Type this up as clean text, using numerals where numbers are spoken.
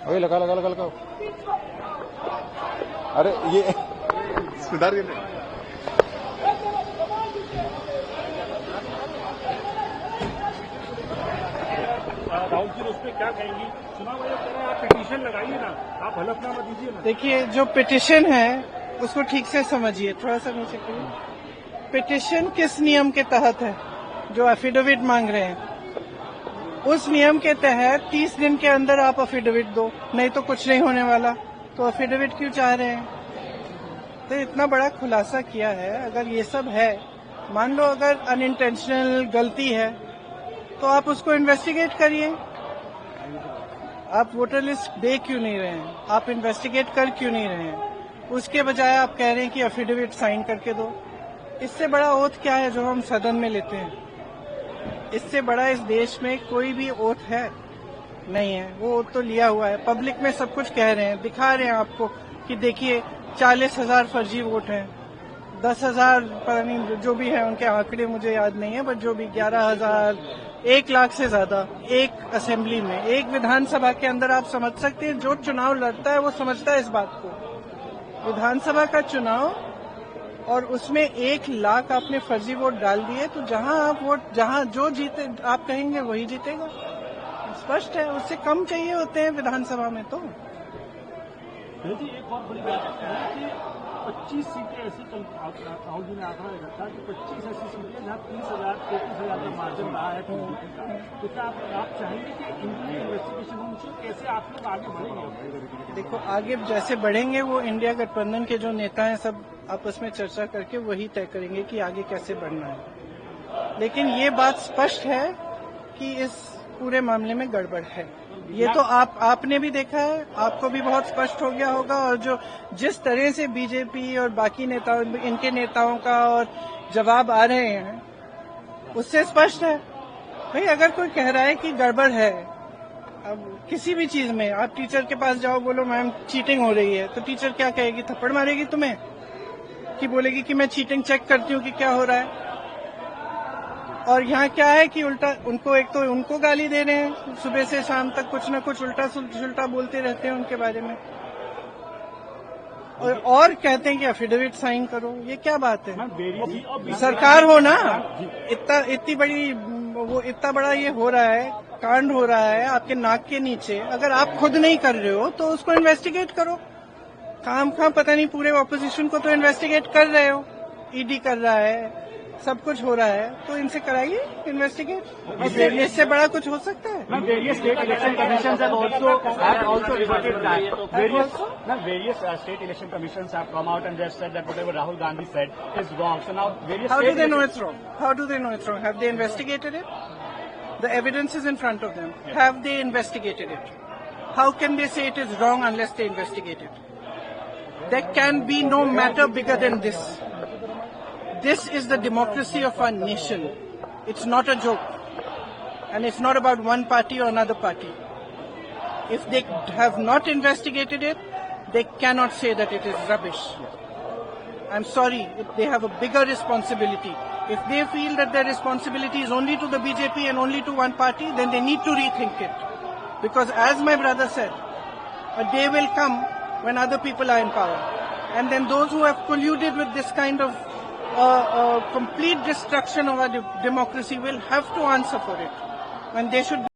वही लगा लगा लगा लगा। अरे ये सुधार राहुल जी उस पर क्या कहेंगी? चुनाव आयोग कह रहे हैं आप पिटीशन लगाइए ना, आप हलफनामा दीजिए ना। देखिए, जो पिटीशन है उसको ठीक से समझिए, थोड़ा सा नीचे करिए। पिटीशन किस नियम के तहत है? जो एफिडेविट मांग रहे हैं उस नियम के तहत 30 दिन के अंदर आप एफिडेविट दो, नहीं तो कुछ नहीं होने वाला। तो एफिडेविट क्यों चाह रहे हैं? तो इतना बड़ा खुलासा किया है। अगर ये सब है, मान लो अगर अनइंटेंशनल गलती है तो आप उसको इन्वेस्टिगेट करिए। आप वोटर लिस्ट दे क्यों नहीं रहे हैं? आप इन्वेस्टिगेट कर क्यों नहीं रहे हैं? उसके बजाय आप कह रहे हैं कि एफिडेविट साइन करके दो। इससे बड़ा ओथ क्या है जो हम सदन में लेते हैं? इससे बड़ा इस देश में कोई भी ओथ है नहीं है। वो ओथ तो लिया हुआ है, पब्लिक में सब कुछ कह रहे हैं, दिखा रहे हैं आपको कि देखिए 40,000 फर्जी वोट हैं, 10,000 पता नहीं जो भी है, उनके आंकड़े मुझे याद नहीं है, बट जो भी 11,000, 1 लाख से ज्यादा एक असेंबली में, एक विधानसभा के अंदर। आप समझ सकते हैं, जो चुनाव लड़ता है वो समझता है इस बात को। विधानसभा का चुनाव और उसमें 1 लाख आपने फर्जी वोट डाल दिए, तो जहां आप वोट, जहां जो जीते आप कहेंगे वही जीतेगा। स्पष्ट है, उससे कम चाहिए होते हैं विधानसभा में। तो जी एक बहुत बड़ी बात है कि 25 सीटें ऐसी, कल राहुल जी ने आंकड़ा रखा कि 25 ऐसी सीटें जहाँ 30,000 33,000 का मार्जिन रहा है टीडीपी का। तो क्या आप चाहेंगे कि इनकी इन्वेस्टिगेशन होनी चाहिए? कैसे आप लोग आगे बढ़ेंगे? देखो, आगे जैसे बढ़ेंगे वो इंडिया गठबंधन के जो नेता हैं सब आपस में चर्चा करके वही तय करेंगे कि आगे कैसे बढ़ना है। लेकिन ये बात स्पष्ट है कि इस पूरे मामले में गड़बड़ है। ये तो आपने भी देखा है, आपको भी बहुत स्पष्ट हो गया होगा। और जो जिस तरह से बीजेपी और बाकी नेताओं, इनके नेताओं का और जवाब आ रहे हैं, उससे स्पष्ट है। भाई अगर कोई कह रहा है कि गड़बड़ है, अब किसी भी चीज में, आप टीचर के पास जाओ, बोलो मैम चीटिंग हो रही है, तो टीचर क्या कहेगी? थप्पड़ मारेगी तुम्हें कि बोलेगी कि मैं चीटिंग चेक करती हूँ कि क्या हो रहा है। और यहाँ क्या है कि उल्टा उनको, एक तो उनको गाली दे रहे हैं, सुबह से शाम तक कुछ न कुछ उल्टा सुल्टा बोलते रहते हैं उनके बारे में, और कहते हैं कि एफिडेविट साइन करो। ये क्या बात है? सरकार हो ना, इतनी बड़ी, वो इतना बड़ा ये हो रहा है, कांड हो रहा है आपके नाक के नीचे। अगर आप खुद नहीं कर रहे हो तो उसको इन्वेस्टिगेट करो। काम पता नहीं, पूरे ऑपोजिशन को तो इन्वेस्टिगेट कर रहे हो, ईडी कर रहा है, सब कुछ हो रहा है, तो इनसे कराइए इन्वेस्टिगेट। इससे बड़ा कुछ हो सकता है? Various state election commissions have also reverted that. Various state election commissions have come out and they have said that whatever Rahul Gandhi said is wrong. So now various. How do they know it's wrong? How do they know it's wrong? Have they investigated it? The evidence is in front of them. Yeah. Have they investigated it? How can they say it is wrong unless they investigate it? There can be no matter bigger than this. This is the democracy of our nation. It's not a joke. And it's not about one party or another party. If they have not investigated it, they cannot say that it is rubbish. I'm sorry, they have a bigger responsibility. If they feel that their responsibility is only to the BJP and only to one party, then they need to rethink it. Because as my brother said, a day will come when other people are in power. And then those who have colluded with this kind of complete destruction of our democracy will have to answer for it. And they should